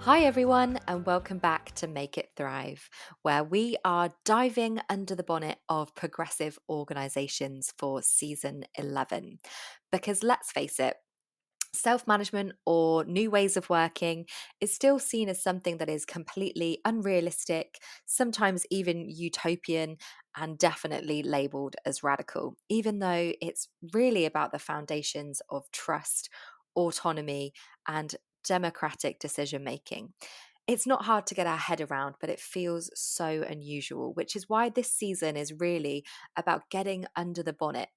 Hi, everyone, and welcome back to Make It Thrive, where we are diving under the bonnet of progressive organizations for season 11. Because let's face it, self management or new ways of working is still seen as something that is completely unrealistic, sometimes even utopian, and definitely labeled as radical, even though it's really about the foundations of trust, autonomy, and democratic decision making. It's not hard to get our head around, but it feels so unusual, which is why this season is really about getting under the bonnet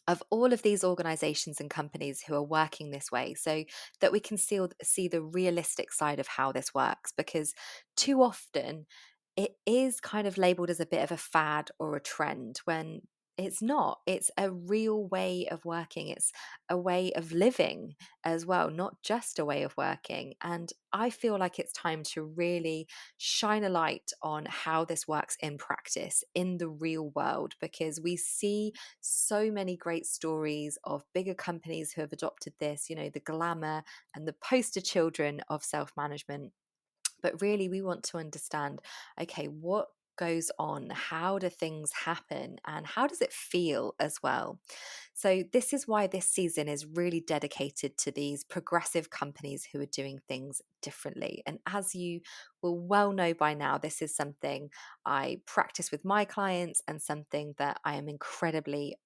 of all of these organizations and companies who are working this way so that we can see the realistic side of how this works. Because too often it is kind of labeled as a bit of a fad or a trend when it's not. It's a real way of working. It's a way of living as well, not just a way of working. And I feel like it's time to really shine a light on how this works in practice in the real world, because we see so many great stories of bigger companies who have adopted this, the glamour and the poster children of self management. But really, we want to understand, okay, what goes on? How do things happen? And how does it feel as well? So, this is why this season is really dedicated to these progressive companies who are doing things differently. And as you will well know by now, this is something I practice with my clients and something that I am incredibly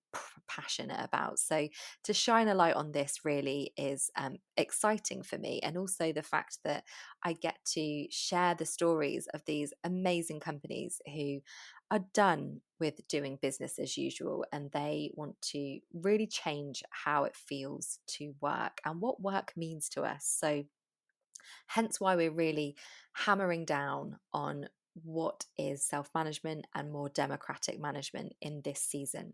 passionate about. So, to shine a light on this really is exciting for me. And also the fact that I get to share the stories of these amazing companies who are done with doing business as usual and they want to really change how it feels to work and what work means to us. So, hence why we're really hammering down on what is self management and more democratic management in this season.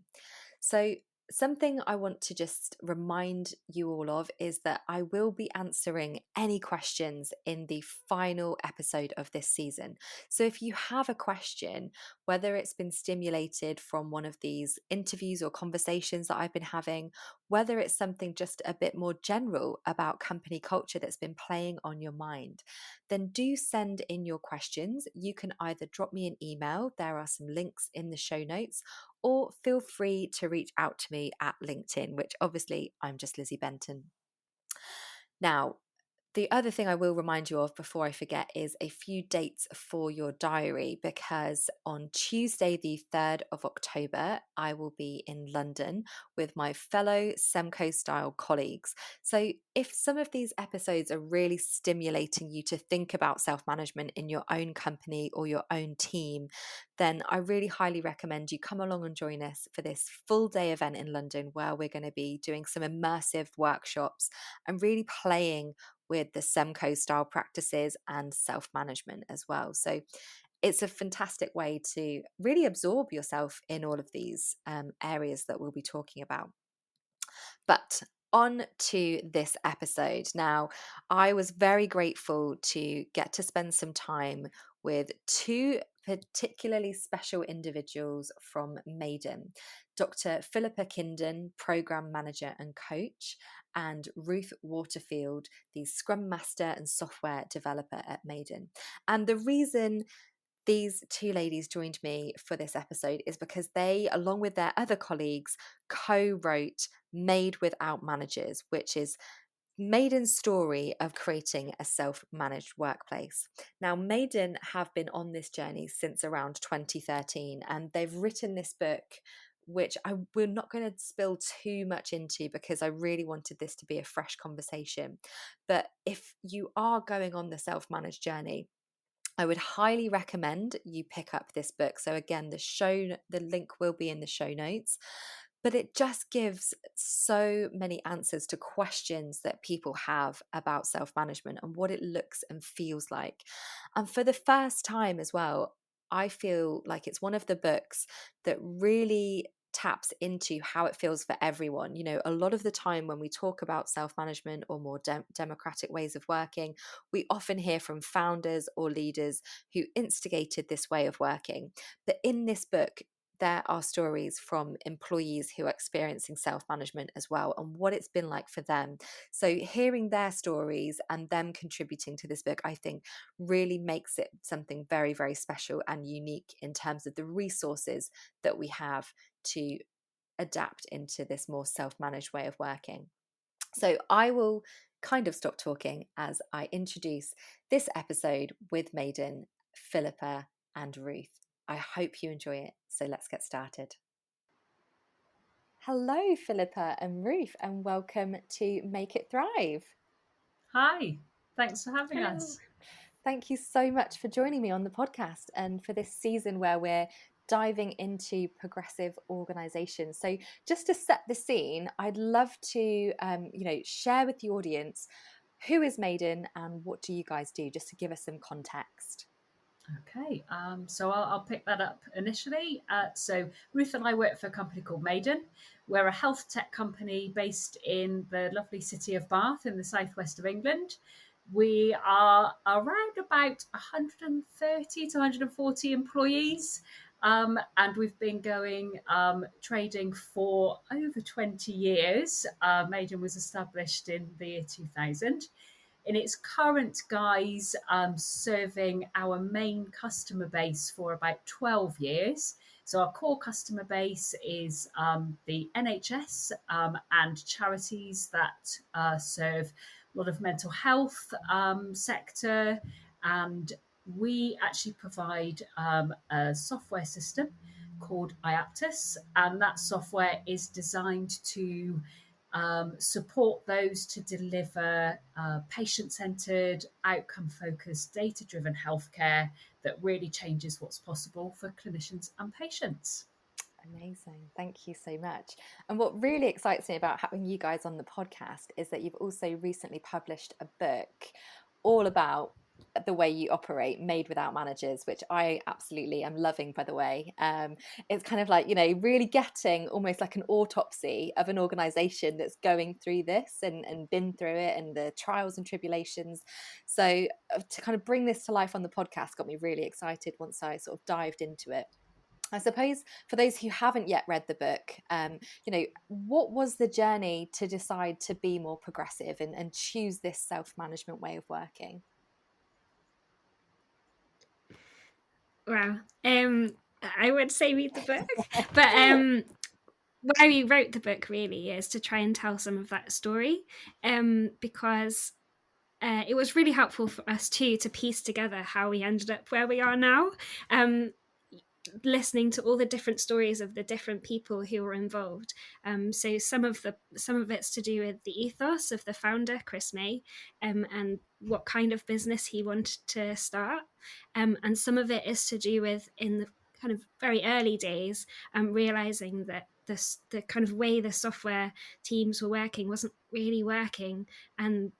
So, something I want to just remind you all of is that I will be answering any questions in the final episode of this season. So, if you have a question, whether it's been stimulated from one of these interviews or conversations that I've been having, whether it's something just a bit more general about company culture that's been playing on your mind, then do send in your questions. You can either drop me an email, there are some links in the show notes, or feel free to reach out to me at LinkedIn, which obviously I'm just Lizzie Benton. Now, the other thing I will remind you of before I forget is a few dates for your diary, because on Tuesday, the 3rd of October, I will be in London with my fellow Semco style colleagues. So if some of these episodes are really stimulating you to think about self-management in your own company or your own team, then I really highly recommend you come along and join us for this full day event in London, where we're going to be doing some immersive workshops and really playing with the Semco style practices and self management as well. So it's a fantastic way to really absorb yourself in all of these areas that we'll be talking about. But on to this episode. Now, I was very grateful to get to spend some time with two particularly special individuals from Mayden: Dr. Philippa Kindon, Program Manager and Coach, and Ruth Waterfield, the Scrum Master and Software Developer at Mayden. And the reason these two ladies joined me for this episode is because they, along with their other colleagues, co-wrote Made Without Managers, which is Mayden's story of creating a self-managed workplace. Now, Mayden have been on this journey since around 2013, and they've written this book, which we're not going to spill too much into because I really wanted this to be a fresh conversation. But if you are going on the self-managed journey, I would highly recommend you pick up this book. So again, the link will be in the show notes, but it just gives so many answers to questions that people have about self-management and what it looks and feels like. And for the first time as well, I feel like it's one of the books that really taps into how it feels for everyone. A lot of the time when we talk about self-management or more democratic ways of working, we often hear from founders or leaders who instigated this way of working. But in this book, there are stories from employees who are experiencing self-management as well, and what it's been like for them. So hearing their stories and them contributing to this book, I think really makes it something very, very special and unique in terms of the resources that we have to adapt into this more self-managed way of working. So I will kind of stop talking as I introduce this episode with Mayden, Philippa, and Ruth. I hope you enjoy it. So let's get started. Hello, Philippa and Ruth, and welcome to Make It Thrive. Hi, thanks for having Hello. us. Thank you so much for joining me on the podcast and for this season where we're diving into progressive organizations. So just to set the scene, I'd love to share with the audience, who is Mayden and what do you guys do, just to give us some context. Okay, so I'll pick that up initially. So Ruth and I work for a company called Mayden. We're a health tech company based in the lovely city of Bath in the southwest of England. We are around about 130 to 140 employees, and we've been going trading for over 20 years. Mayden was established in the year 2000. In its current guise, serving our main customer base for about 12 years. So our core customer base is the NHS and charities that serve a lot of mental health sector. And we actually provide a software system called IAPTUS, and that software is designed to support those to deliver patient-centered, outcome-focused, data-driven healthcare that really changes what's possible for clinicians and patients. Amazing. Thank you so much. And what really excites me about having you guys on the podcast is that you've also recently published a book all about the way you operate, Made Without Managers, which I absolutely am loving, by the way. It's kind of like, really getting almost like an autopsy of an organization that's going through this and been through it and the trials and tribulations. So to kind of bring this to life on the podcast got me really excited once I sort of dived into it. I suppose for those who haven't yet read the book, what was the journey to decide to be more progressive and choose this self-management way of working? Wow. I would say read the book, but why we wrote the book really is to try and tell some of that story, because it was really helpful for us too to piece together how we ended up where we are now. Listening to all the different stories of the different people who were involved. So some of it's to do with the ethos of the founder, Chris May, and what kind of business he wanted to start. And some of it is to do with, in the kind of very early days, realizing that the kind of way the software teams were working wasn't really working, and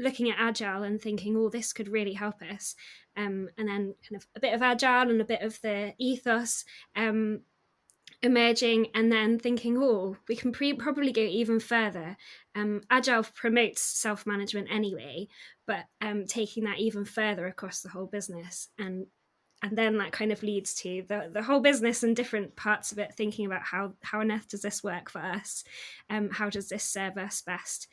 looking at agile and thinking, oh, this could really help us. And then kind of a bit of agile and a bit of the ethos emerging, and then thinking, oh, we can probably go even further. Agile promotes self-management anyway, but taking that even further across the whole business. And then that kind of leads to the whole business and different parts of it, thinking about how on earth does this work for us? How does this serve us best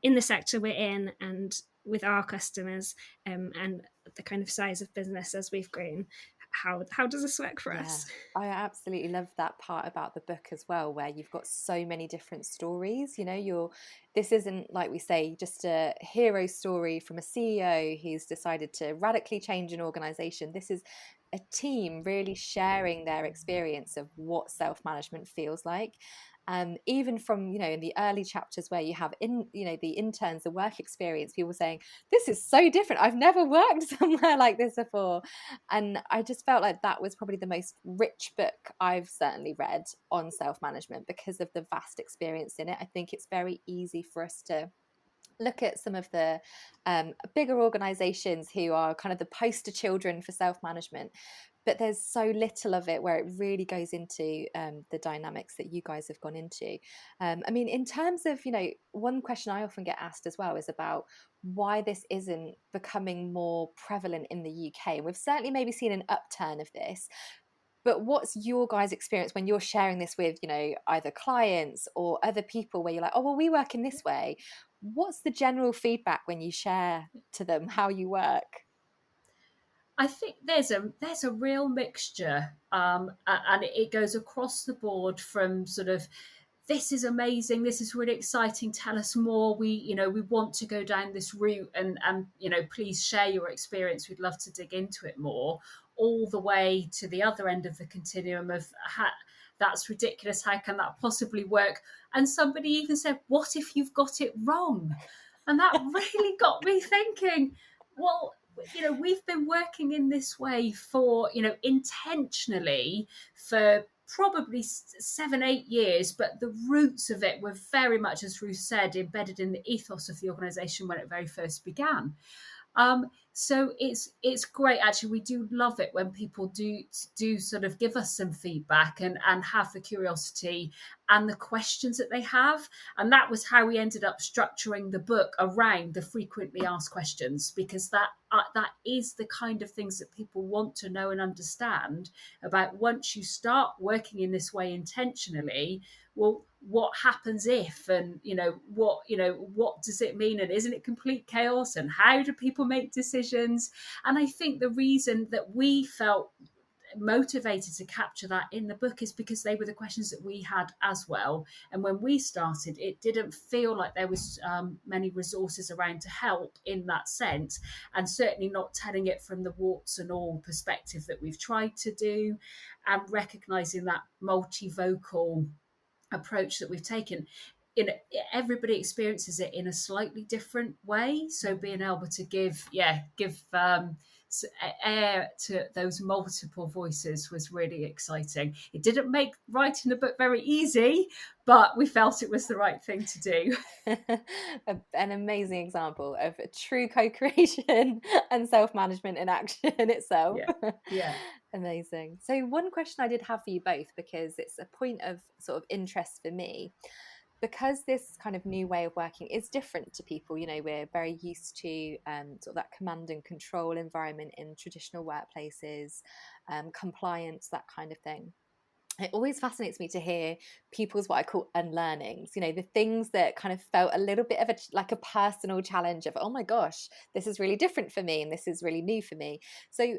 in the sector we're in and with our customers, and the kind of size of business as we've grown? How does this work for us? I absolutely love that part about the book as well, where you've got so many different stories. This isn't, like we say, just a hero story from a CEO who's decided to radically change an organization. This is a team really sharing their experience of what self-management feels like. Even from, in the early chapters where you have the interns, the work experience, people saying, this is so different. I've never worked somewhere like this before. And I just felt like that was probably the most rich book I've certainly read on self-management because of the vast experience in it. I think it's very easy for us to look at some of the bigger organizations who are kind of the poster children for self-management, but there's so little of it where it really goes into the dynamics that you guys have gone into. In terms of, one question I often get asked as well is about why this isn't becoming more prevalent in the UK. We've certainly maybe seen an upturn of this, But what's your guys' experience when you're sharing this with, either clients or other people where you're like, oh, well, we work in this way? What's the general feedback when you share to them how you work? I think there's a real mixture, and it goes across the board from sort of, this is amazing, this is really exciting, tell us more, we want to go down this route, and please share your experience, we'd love to dig into it more, all the way to the other end of the continuum of, that's ridiculous, how can that possibly work? And somebody even said, what if you've got it wrong? And that really got me thinking, well, we've been working in this way for, intentionally for probably 7-8 years, but the roots of it were very much, as Ruth said, embedded in the ethos of the organization when it very first began. So it's great. Actually, we do love it when people do sort of give us some feedback and have the curiosity and the questions that they have. And that was how we ended up structuring the book around the frequently asked questions, because that is the kind of things that people want to know and understand about. Once you start working in this way intentionally, well, what happens if, and what does it mean, and isn't it complete chaos, and how do people make decisions? And I think the reason that we felt motivated to capture that in the book is because they were the questions that we had as well. And when we started, it didn't feel like there was many resources around to help in that sense, and certainly not telling it from the warts and all perspective that we've tried to do, and recognizing that multivocal approach that we've taken. Everybody experiences it in a slightly different way, so being able to give air to those multiple voices was really exciting. It didn't make writing a book very easy, but we felt it was the right thing to do. An amazing example of a true co-creation and self-management in action itself. Yeah. Amazing. So one question I did have for you both, because it's a point of sort of interest for me, because this kind of new way of working is different to people. We're very used to sort of that command and control environment in traditional workplaces, compliance, that kind of thing. It always fascinates me to hear people's what I call unlearnings, the things that kind of felt a little bit of like a personal challenge of, oh my gosh, this is really different for me and this is really new for me. So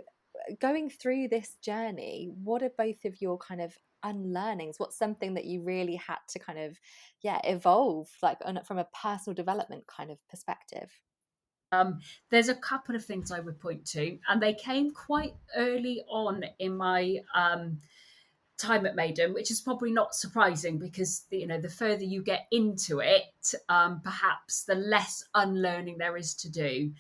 going through this journey, what are both of your kind of unlearnings? What's something that you really had to kind of evolve, like from a personal development kind of perspective? There's a couple of things I would point to, and they came quite early on in my time at Mayden, which is probably not surprising, because the further you get into it, perhaps the less unlearning there is to do.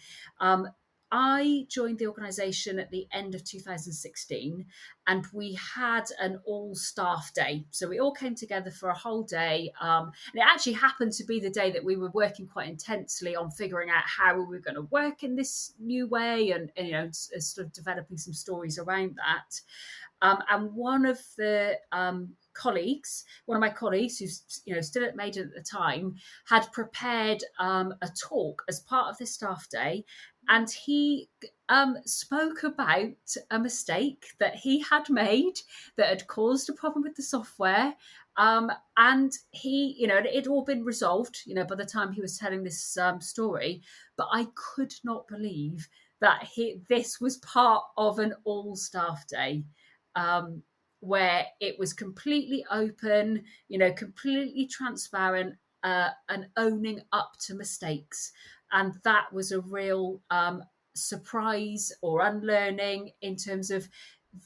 I joined the organisation at the end of 2016, and we had an all-staff day. So we all came together for a whole day. And it actually happened to be the day that we were working quite intensely on figuring out how we were going to work in this new way, and sort of developing some stories around that. And one of my colleagues, who's still at Mayden at the time, had prepared a talk as part of this staff day, and he spoke about a mistake that he had made that had caused a problem with the software. And he, it had all been resolved, by the time he was telling this story. But I could not believe that this was part of an all-staff day. Where it was completely open, completely transparent, and owning up to mistakes. And that was a real surprise or unlearning, in terms of,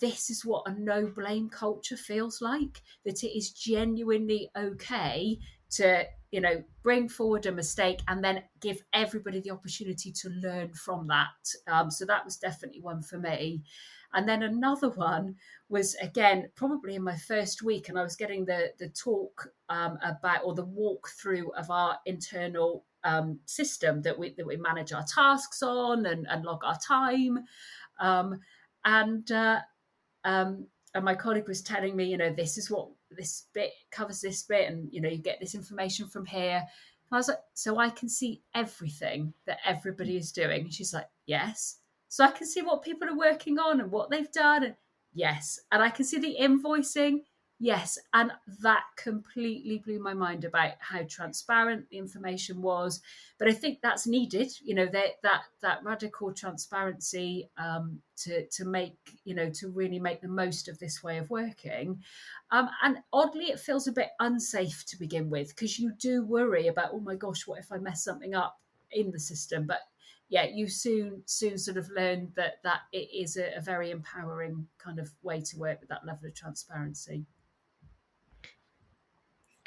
this is what a no blame culture feels like, that it is genuinely okay to bring forward a mistake and then give everybody the opportunity to learn from that. So that was definitely one for me. And then another one was, again, probably in my first week, and I was getting the talk about, or the walkthrough of our internal system that we manage our tasks on, and log our time. And my colleague was telling me, this is what this bit covers, this bit, and you get this information from here. And I was like, so I can see everything that everybody is doing? And she's like, yes. So I can see what people are working on and what they've done. And Yes. And I can see the invoicing. Yes. And that completely blew my mind about how transparent the information was. But I think that's needed, that radical transparency, to make, to really make the most of this way of working. And oddly, it feels a bit unsafe to begin with, because you do worry about, oh my gosh, what if I mess something up in the system? But yeah, you soon sort of learn that it is a very empowering kind of way to work with that level of transparency.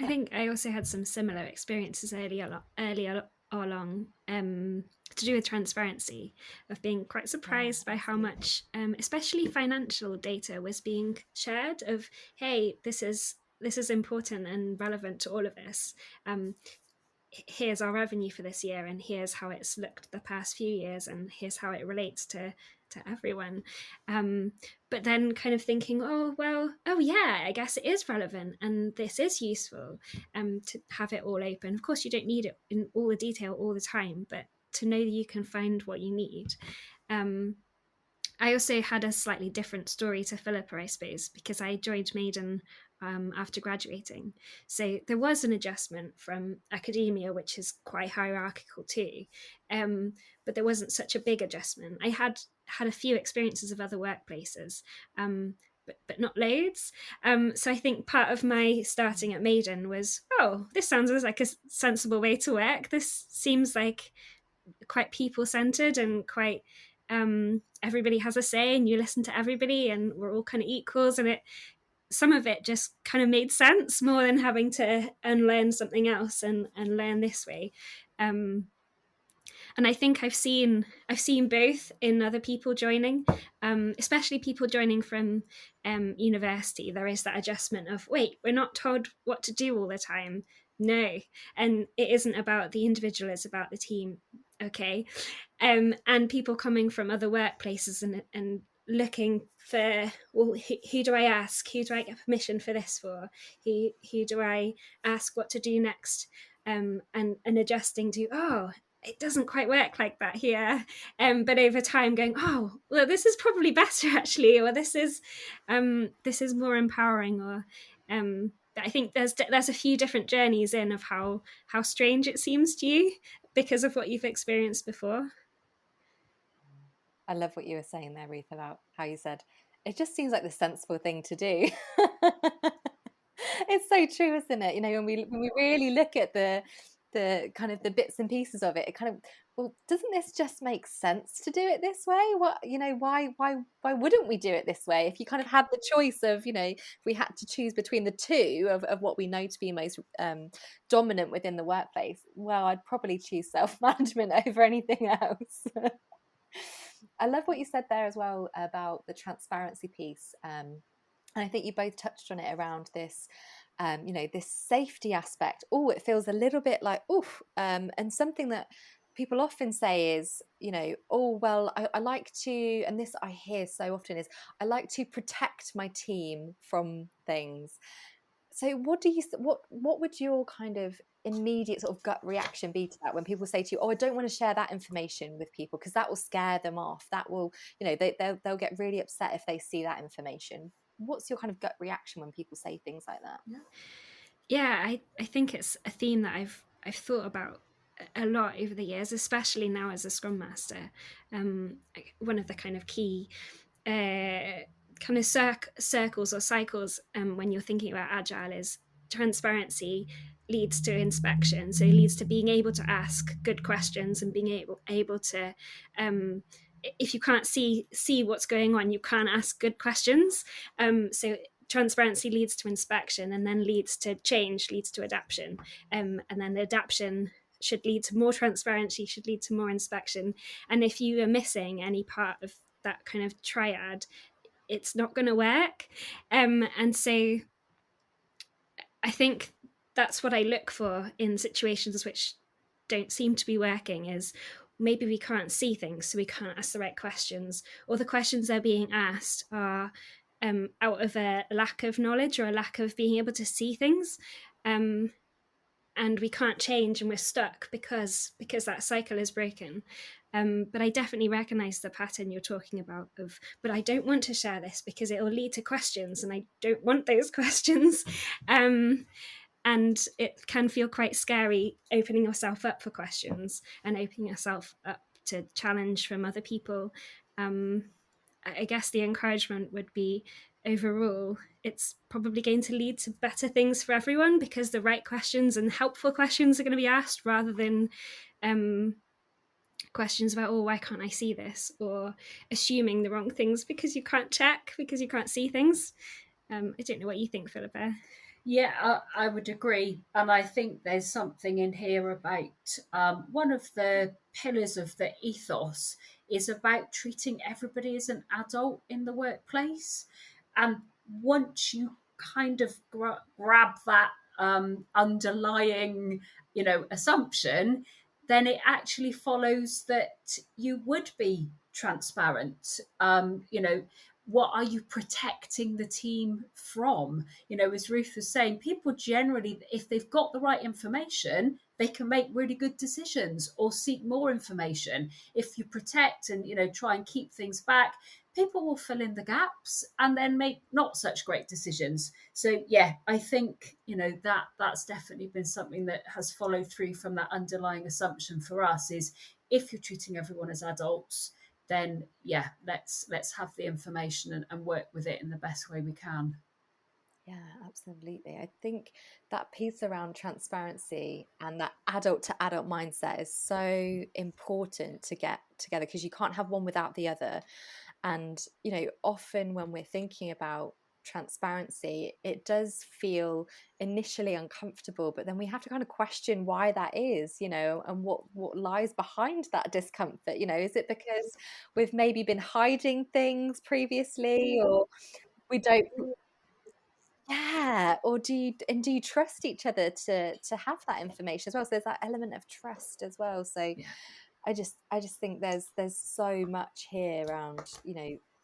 I think I also had some similar experiences earlier along, to do with transparency, of being quite surprised by how much, especially financial data, was being shared. Of, hey, this is important and relevant to all of us. Here's our revenue for this year, and here's how it's looked the past few years, and here's how it relates to everyone. But then kind of thinking, oh yeah, I guess it is relevant, and this is useful, to have it all open. Of course, you don't need it in all the detail all the time, but to know that you can find what you need. I also had a slightly different story to Philippa, I suppose, because I joined Mayden after graduating. So there was an adjustment from academia, which is quite hierarchical too. But there wasn't such a big adjustment. I had a few experiences of other workplaces, but not loads. So I think part of my starting at Mayden was, oh, this sounds like a sensible way to work. This seems like quite people-centered and quite everybody has a say, and you listen to everybody, and we're all kind of equals, and some of it just kind of made sense, more than having to unlearn something else and learn this way. And I think I've seen both in other people joining, especially people joining from university. There is that adjustment of, wait, we're not told what to do all the time. No, and it isn't about the individual, it's about the team. Okay. And people coming from other workplaces and looking for, well, who do I ask? Who do I get permission for this for? Who do I ask what to do next? And adjusting to, oh, it doesn't quite work like that here. But over time going, oh, well, this is probably better actually, or this is more empowering, or I think there's a few different journeys in of how strange it seems to you because of what you've experienced before. I love what you were saying there, Ruth, about how you said it just seems like the sensible thing to do. It's so true, isn't it? When we really look at the kind of the bits and pieces of it, it kind of, well, doesn't this just make sense to do it this way? What, why wouldn't we do it this way? If you kind of had the choice of, if we had to choose between the two of what we know to be most dominant within the workplace, well, I'd probably choose self-management over anything else. I love what you said there as well about the transparency piece. And I think you both touched on it around this, this safety aspect. Oh, it feels a little bit like, oof. And something that people often say is, oh, well, I like to, and this I hear so often is, I like to protect my team from things. So what would your kind of immediate sort of gut reaction be to that when people say to you, oh, I don't want to share that information with people because that will scare them off, that will, they'll get really upset if they see that information? What's your kind of gut reaction when people say things like that? Yeah, I think it's a theme that I've thought about a lot over the years, especially now as a Scrum Master. One of the kind of key kind of circles or cycles when you're thinking about agile is transparency leads to inspection, so it leads to being able to ask good questions and being able to if you can't see what's going on, you can't ask good questions. So transparency leads to inspection, and then leads to change, leads to adaptation, and then the adaptation should lead to more transparency, should lead to more inspection. And if you are missing any part of that kind of triad, it's not going to work. And so I think that's what I look for in situations which don't seem to be working, is maybe we can't see things, so we can't ask the right questions, or the questions they're being asked are out of a lack of knowledge or a lack of being able to see things. And we can't change, and we're stuck because that cycle is broken. But I definitely recognize the pattern you're talking about of, but I don't want to share this because it will lead to questions and I don't want those questions. And it can feel quite scary opening yourself up for questions and opening yourself up to challenge from other people. I guess the encouragement would be, overall, it's probably going to lead to better things for everyone because the right questions and helpful questions are going to be asked rather than questions about, oh, why can't I see this? Or assuming the wrong things because you can't check, because you can't see things. I don't know what you think, Philippa. Yeah, I would agree. And I think there's something in here about one of the pillars of the ethos is about treating everybody as an adult in the workplace. And once you kind of grab that underlying, assumption, then it actually follows that you would be transparent. What are you protecting the team from? As Ruth was saying, people generally, if they've got the right information, they can make really good decisions or seek more information. If you protect and, try and keep things back, people will fill in the gaps and then make not such great decisions. So yeah, I think, that's definitely been something that has followed through from that underlying assumption for us is if you're treating everyone as adults, then yeah, let's have the information and work with it in the best way we can. Yeah, absolutely. I think that piece around transparency and that adult to adult mindset is so important to get together because you can't have one without the other. And, often when we're thinking about transparency, it does feel initially uncomfortable, but then we have to kind of question why that is, and what lies behind that discomfort. Is it because we've maybe been hiding things previously, or we don't, yeah, or do you trust each other to have that information as well? So there's that element of trust as well. So Yeah. I just think there's so much here around,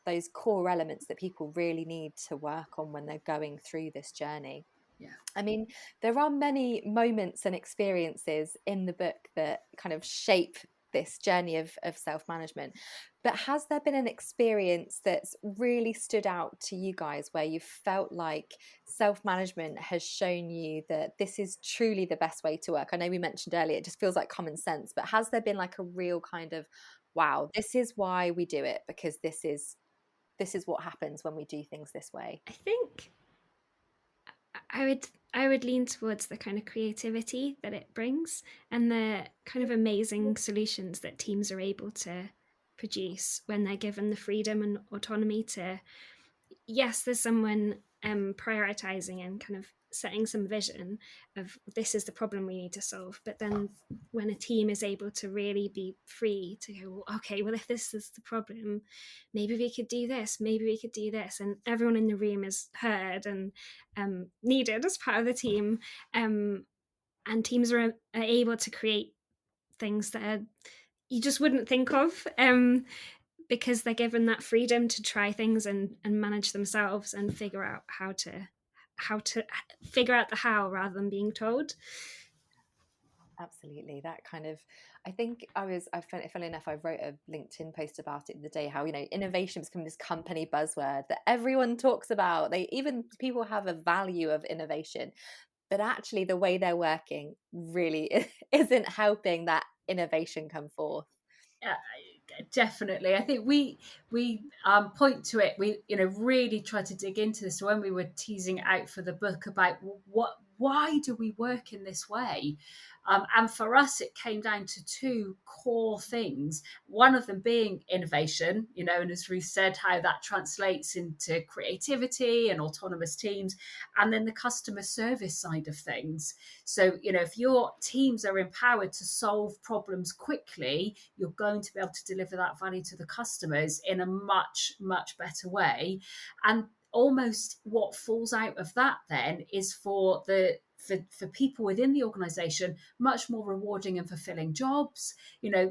those core elements that people really need to work on when they're going through this journey. Yeah. I mean, there are many moments and experiences in the book that kind of shape this journey of self-management. But has there been an experience that's really stood out to you guys where you felt like self-management has shown you that this is truly the best way to work? I know we mentioned earlier, it just feels like common sense, but has there been like a real kind of, wow, this is why we do it, because this is what happens when we do things this way? I think I would lean towards the kind of creativity that it brings and the kind of amazing solutions that teams are able to produce when they're given the freedom and autonomy to, yes, there's someone prioritizing and kind of setting some vision of this is the problem we need to solve, but then when a team is able to really be free to go, well, okay, well, if this is the problem, maybe we could do this, maybe we could do this, and everyone in the room is heard and needed as part of the team, and teams are able to create things that you just wouldn't think of, because they're given that freedom to try things and manage themselves and figure out how to figure out the how rather than being told. Absolutely. That kind of, I think I funny enough, I wrote a LinkedIn post about it the day, how, innovation has become this company buzzword that everyone talks about. Even people have a value of innovation, but actually the way they're working really isn't helping that innovation come forth. Definitely. I think we point to it. We really try to dig into this when we were teasing it out for the book about why do we work in this way. And for us, it came down to two core things. One of them being innovation, and as Ruth said, how that translates into creativity and autonomous teams, and then the customer service side of things. So, if your teams are empowered to solve problems quickly, you're going to be able to deliver that value to the customers in a much, much better way. And almost what falls out of that then is for for people within the organization, much more rewarding and fulfilling jobs,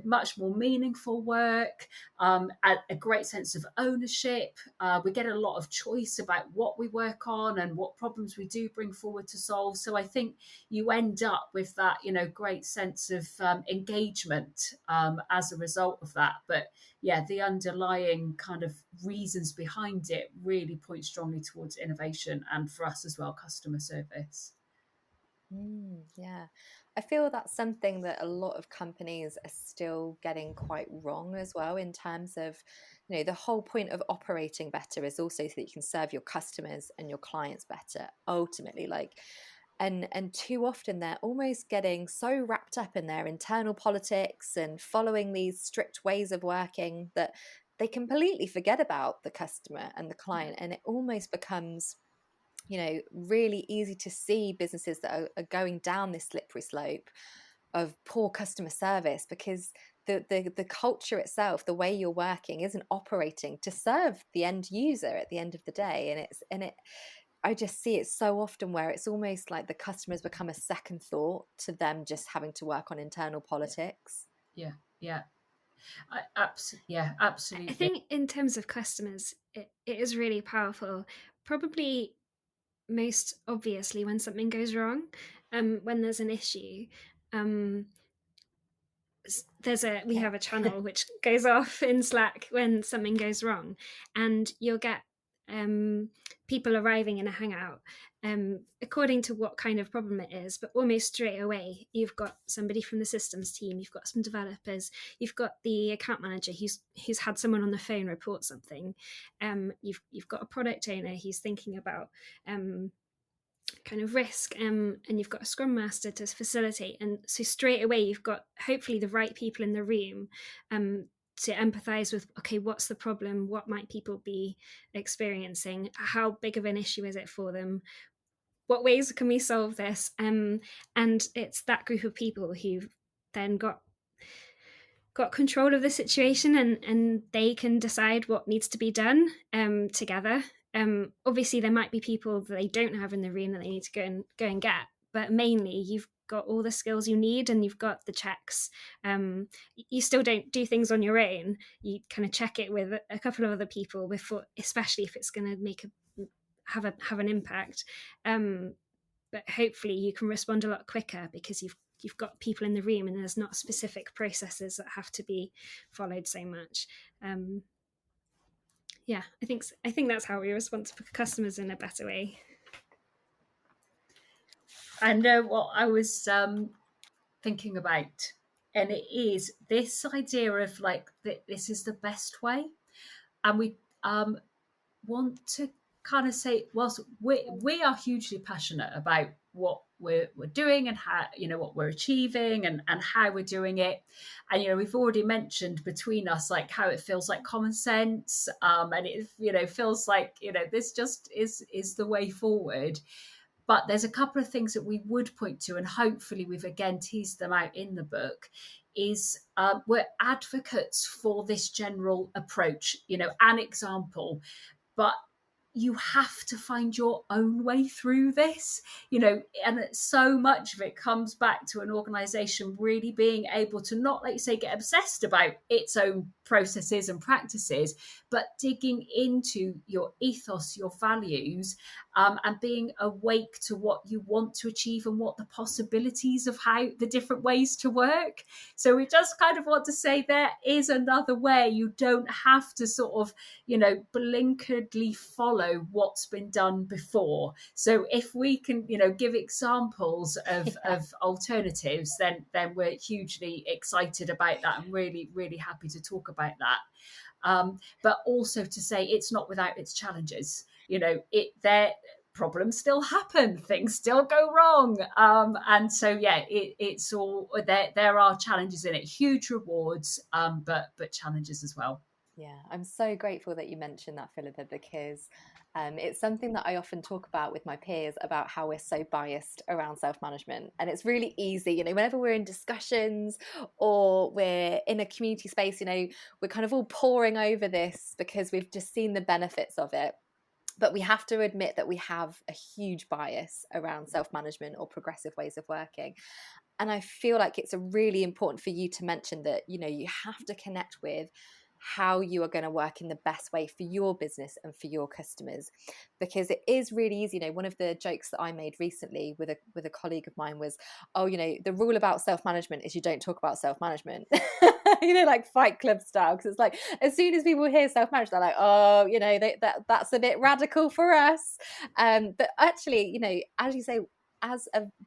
much more meaningful work, a great sense of ownership. We get a lot of choice about what we work on and what problems we do bring forward to solve. So I think you end up with that, great sense of engagement as a result of that. But yeah, the underlying kind of reasons behind it really point strongly towards innovation, and for us as well, customer service. Yeah, I feel that's something that a lot of companies are still getting quite wrong as well, in terms of, the whole point of operating better is also so that you can serve your customers and your clients better ultimately. And too often they're almost getting so wrapped up in their internal politics and following these strict ways of working that they completely forget about the customer and the client, and it almost becomes really easy to see businesses that are going down this slippery slope of poor customer service, because the culture itself, the way you're working, isn't operating to serve the end user at the end of the day. I just see it so often where it's almost like the customers become a second thought to them just having to work on internal politics. Yeah. Absolutely. I think in terms of customers, it is really powerful. Probably most obviously when something goes wrong, when there's an issue. We have a channel which goes off in Slack when something goes wrong, and you'll get people arriving in a hangout according to what kind of problem it is, but almost straight away you've got somebody from the systems team, you've got some developers, you've got the account manager who's had someone on the phone report something, you've got a product owner who's thinking about kind of risk, and you've got a scrum master to facilitate, and so straight away you've got hopefully the right people in the room to empathize with, okay, what's the problem, what might people be experiencing, how big of an issue is it for them, what ways can we solve this, and it's that group of people who've then got control of the situation, and they can decide what needs to be done together. Obviously, there might be people that they don't have in the room that they need to go and get, but mainly you've got all the skills you need, and you've got the checks. You still don't do things on your own. You kind of check it with a couple of other people before, especially if it's going to have an impact. But hopefully, you can respond a lot quicker because you've got people in the room, and there's not specific processes that have to be followed so much. I think that's how we respond to customers in a better way. I know what I was thinking about, and it is this idea of like this is the best way, and we want to kind of say, whilst we are hugely passionate about what we're doing and how, what we're achieving and how we're doing it, and we've already mentioned between us like how it feels like common sense, and it feels like this just is the way forward. But there's a couple of things that we would point to, and hopefully we've again teased them out in the book, is we're advocates for this general approach, an example, but you have to find your own way through this, and so much of it comes back to an organization really being able to not, like you say, get obsessed about its own processes and practices, but digging into your ethos, your values, and being awake to what you want to achieve and what the possibilities of how the different ways to work. So we just kind of want to say there is another way. You don't have to sort of, blinkeredly follow what's been done before. So if we can, give examples of alternatives, then we're hugely excited about that and really, really happy to talk about that. But also to say it's not without its challenges. Their problems still happen, things still go wrong, and so it's all there are challenges in it, huge rewards, but challenges as well. Yeah, I'm so grateful that you mentioned that, Philippa, because it's something that I often talk about with my peers about how we're so biased around self-management. And it's really easy, whenever we're in discussions or we're in a community space, we're kind of all poring over this because we've just seen the benefits of it. But we have to admit that we have a huge bias around self-management or progressive ways of working. And I feel like it's really important for you to mention that, you know, you have to connect with how you are going to work in the best way for your business and for your customers, because it is really easy. You know, one of the jokes that I made recently with a colleague of mine was, oh, you know, the rule about self-management is you don't talk about self-management. You know, like Fight Club style, because it's like as soon as people hear self-management, they're like, oh, you know, that's a bit radical for us. But actually, you know, as you say,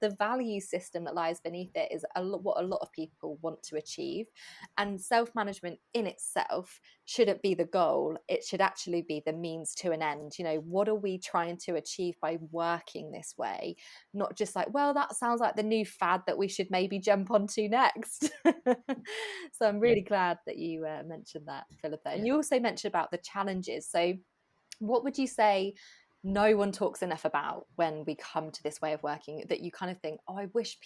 the value system that lies beneath it is what a lot of people want to achieve. And self-management in itself shouldn't be the goal. It should actually be the means to an end. You know, what are we trying to achieve by working this way? Not just like, well, that sounds like the new fad that we should maybe jump onto next. So I'm really glad that you mentioned that, Philippa. And you also mentioned about the challenges. So what would you say no one talks enough about when we come to this way of working, that you kind of think, oh, I wish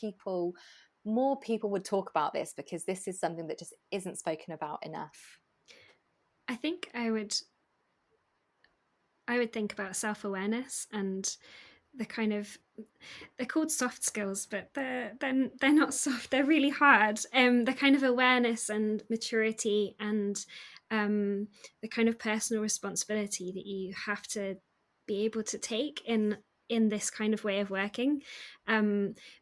more people would talk about this, because this is something that just isn't spoken about enough? I think I would think about self-awareness and the kind of, they're called soft skills, but they're not soft, they're really hard. The kind of awareness and maturity and the kind of personal responsibility that you have to be able to take in this kind of way of working,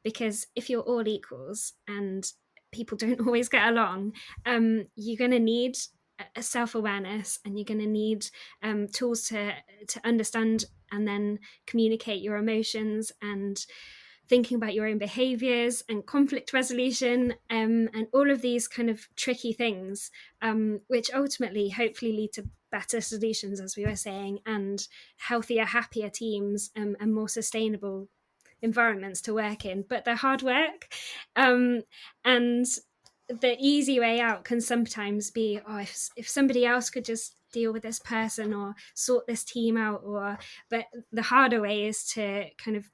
because if you're all equals and people don't always get along, you're going to need a self-awareness, and you're going to need tools to understand and then communicate your emotions, and thinking about your own behaviors and conflict resolution, and all of these kind of tricky things, which ultimately hopefully lead to better solutions, as we were saying, and healthier, happier teams, and more sustainable environments to work in. But they're hard work, and the easy way out can sometimes be, oh, if somebody else could just deal with this person or sort this team out, but the harder way is to kind of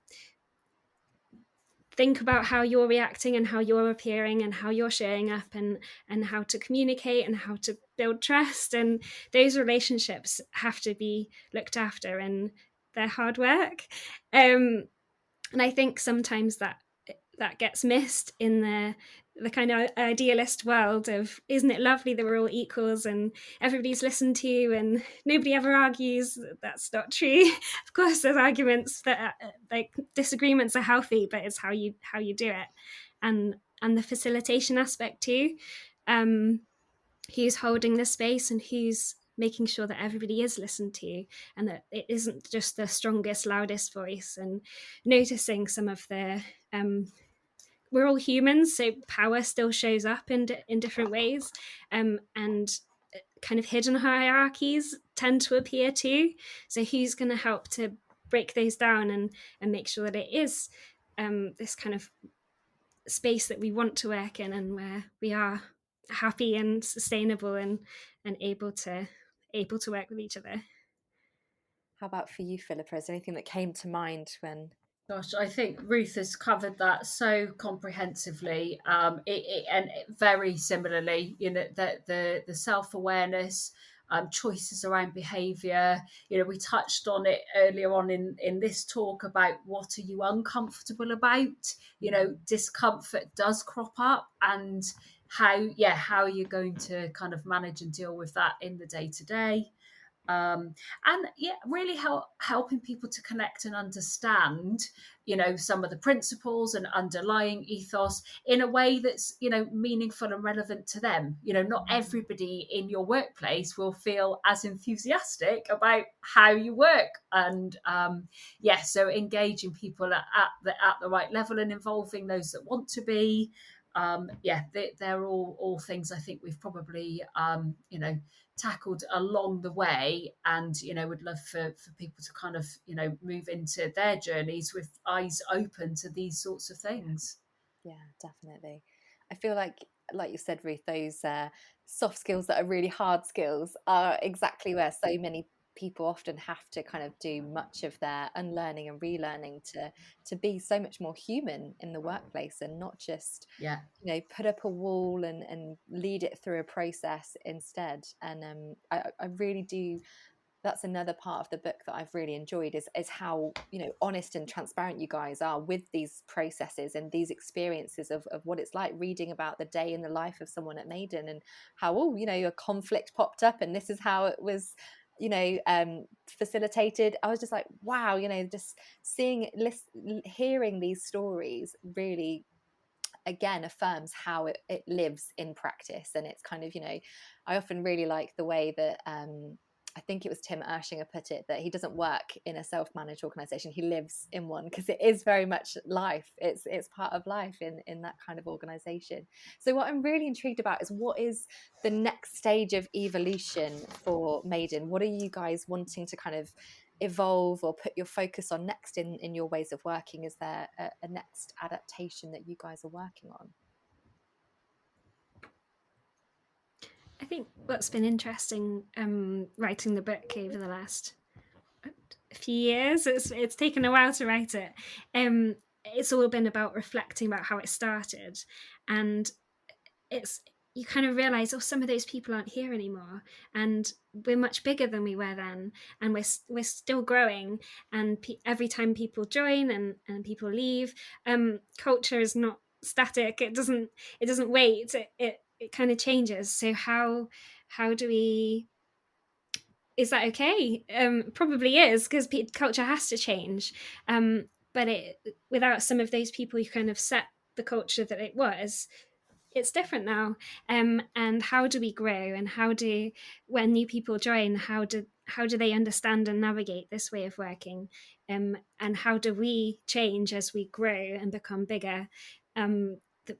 think about how you're reacting and how you're appearing and how you're showing up, and how to communicate and how to build trust, and those relationships have to be looked after, and they're hard work. And I think sometimes that gets missed in the kind of idealist world of, isn't it lovely that we're all equals and everybody's listened to and nobody ever argues? That's not true. Of course there's arguments, that like disagreements are healthy, but it's how you do it, and the facilitation aspect too. Who's holding the space and who's making sure that everybody is listened to, and that it isn't just the strongest, loudest voice, and noticing some of the we're all humans, so power still shows up in different ways, and kind of hidden hierarchies tend to appear too. So who's going to help to break those down and make sure that it is this kind of space that we want to work in, and where we are happy and sustainable and able to work with each other. How about for you, Philippa? Is there anything that came to mind when... Gosh, I think Ruth has covered that so comprehensively, and very similarly, you know, the self-awareness, choices around behaviour. You know, we touched on it earlier on in this talk about what are you uncomfortable about. You know, discomfort does crop up, and how are you going to kind of manage and deal with that in the day-to-day. And really helping people to connect and understand, you know, some of the principles and underlying ethos in a way that's, you know, meaningful and relevant to them. You know, not everybody in your workplace will feel as enthusiastic about how you work, and so engaging people at the right level and involving those that want to be. They're all things I think we've probably tackled along the way, and would love for people to kind of move into their journeys with eyes open to these sorts of things. Yeah, definitely. I feel like you said, Ruth, those soft skills that are really hard skills are exactly where so many people often have to kind of do much of their unlearning and relearning to be so much more human in the workplace, and not just put up a wall and lead it through a process instead. And I really do that's another part of the book that I've really enjoyed, is how, you know, honest and transparent you guys are with these processes and these experiences of what it's like reading about the day in the life of someone at Mayden, and how, oh, you know, a conflict popped up and this is how it was, you know, facilitated. I was just like, wow, you know, just hearing these stories really again affirms how it lives in practice. And it's kind of, you know, I often really like the way that I think it was Tim Ershinger put it, that he doesn't work in a self-managed organization, he lives in one, because it is very much life. It's part of life in that kind of organization. So what I'm really intrigued about is, what is the next stage of evolution for Mayden? What are you guys wanting to kind of evolve or put your focus on next in your ways of working? Is there a next adaptation that you guys are working on? I think what's been interesting writing the book over the last few years, it's taken a while to write it. It's all been about reflecting about how it started, and it's, you kind of realize, oh, some of those people aren't here anymore, and we're much bigger than we were then, and we're still growing, and every time people join and people leave, culture is not static. It doesn't wait. It kind of changes. So how do we, is that okay? Probably is, because culture has to change. But without some of those people who kind of set the culture that it was, it's different now. And how do we grow? And when new people join, how do they understand and navigate this way of working? And how do we change as we grow and become bigger?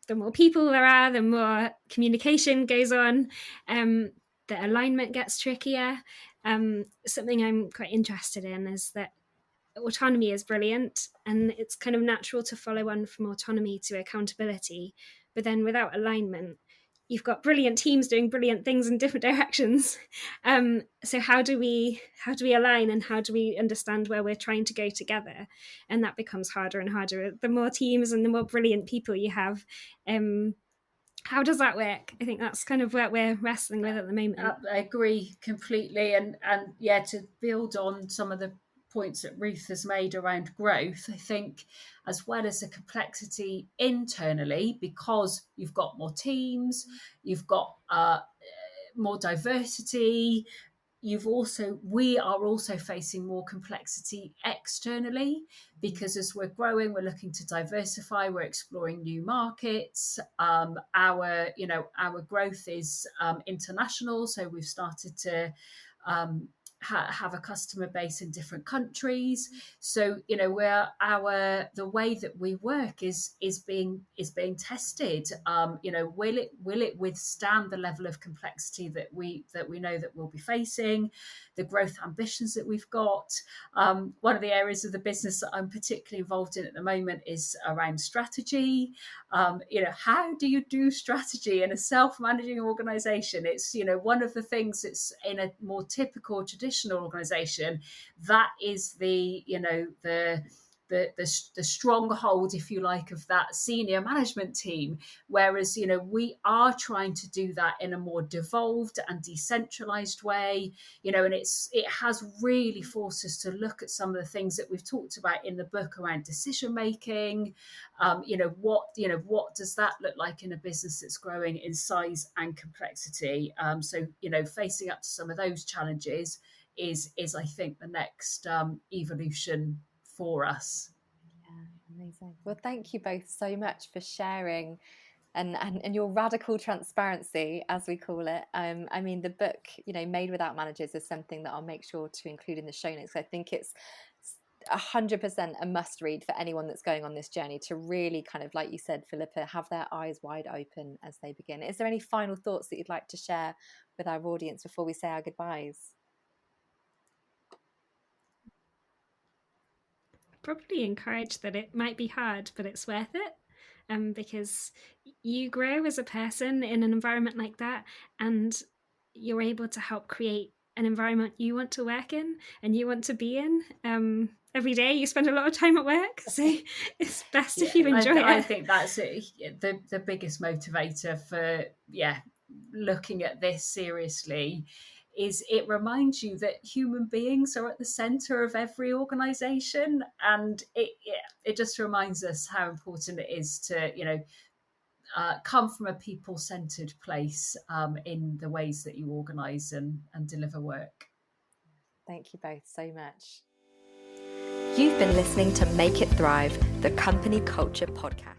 The more people there are, the more communication goes on. The alignment gets trickier. Something I'm quite interested in is that autonomy is brilliant, and it's kind of natural to follow on from autonomy to accountability. But then without alignment, you've got brilliant teams doing brilliant things in different directions. So how do we align, and how do we understand where we're trying to go together? And that becomes harder and harder the more teams and the more brilliant people you have. How does that work? I think that's kind of what we're wrestling with at the moment. I agree completely. And yeah, to build on some of the points that Ruth has made around growth, I think, as well as the complexity internally, because you've got more teams, you've got more diversity, we are also facing more complexity externally, because as we're growing, we're looking to diversify, we're exploring new markets. Our growth is international, so we've started to have a customer base in different countries. So, you know, the way that we work is being tested. You know, will it withstand the level of complexity that we know that we'll be facing, the growth ambitions that we've got? One of the areas of the business that I'm particularly involved in at the moment is around strategy. You know, how do you do strategy in a self-managing organization? It's, you know, one of the things that's in a more typical traditional organization, that is the stronghold, if you like, of that senior management team. Whereas, you know, we are trying to do that in a more devolved and decentralized way, you know, and it has really forced us to look at some of the things that we've talked about in the book around decision making. What does that look like in a business that's growing in size and complexity? So, you know, facing up to some of those challenges is I think the next evolution for us. Yeah, amazing. Well, thank you both so much for sharing and your radical transparency, as we call it. I mean, the book, you know, Made Without Managers, is something that I'll make sure to include in the show notes. I think it's 100% a must read for anyone that's going on this journey, to really kind of, like you said, Philippa, have their eyes wide open as they begin. Is there any final thoughts that you'd like to share with our audience before we say our goodbyes? Probably encourage that it might be hard, but it's worth it. Because you grow as a person in an environment like that, and you're able to help create an environment you want to work in and you want to be in. Every day you spend a lot of time at work, so it's best if you enjoy it. I think that's the biggest motivator for looking at this seriously is it reminds you that human beings are at the center of every organization, and it just reminds us how important it is to come from a people-centered place in the ways that you organize and deliver work. Thank you both so much. You've been listening to Make It Thrive, the company culture podcast.